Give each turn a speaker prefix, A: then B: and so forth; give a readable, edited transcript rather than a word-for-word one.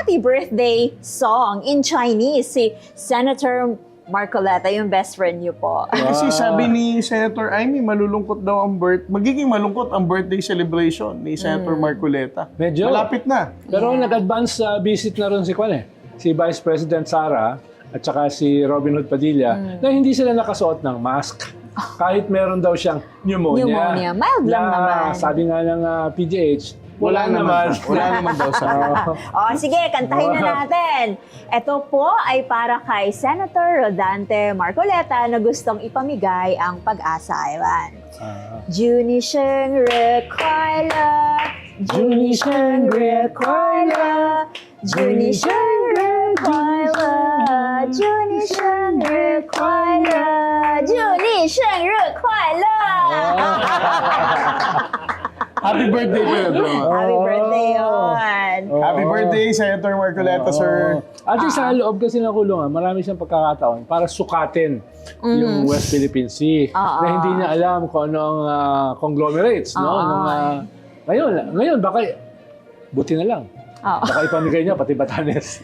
A: happy birthday song in Chinese. Si Senator Marcoleta, yung best friend niyo po.
B: Kasi sabi ni Senator Amy, malulungkot daw magiging malungkot ang birthday celebration ni Senator Marcoleta.
C: Medyo.
B: Malapit na.
C: Pero nag-advance visit na rin si si Vice President Sara at saka si Robin Hood Padilla na hindi sila nakasuot ng mask. Kahit meron daw siyang pneumonia.
A: Pneumonia. Mild lang naman.
C: Sabi nga ng PGH, wala naman.
B: Wala naman daw sa
A: Sige, kantahin na natin. Ito po ay para kay Senator Rodante Marcoleta na gustong ipamigay ang Pag-asa Island. 祝你生日快乐，祝你生日快乐，祝你生日快乐，祝你生日快乐，祝你生日快乐。
B: Happy birthday po yun.
A: Happy birthday yun.
B: Happy birthday, Senator Marcoleta, sir.
C: At sa loob kasi ng kulungan, marami siyang pagkakataon para sukatin yung West Philippine Sea na hindi niya alam kung ano ang conglomerates. Ngayon, baka buti na lang. Baka ipamigay niya pati Batanes.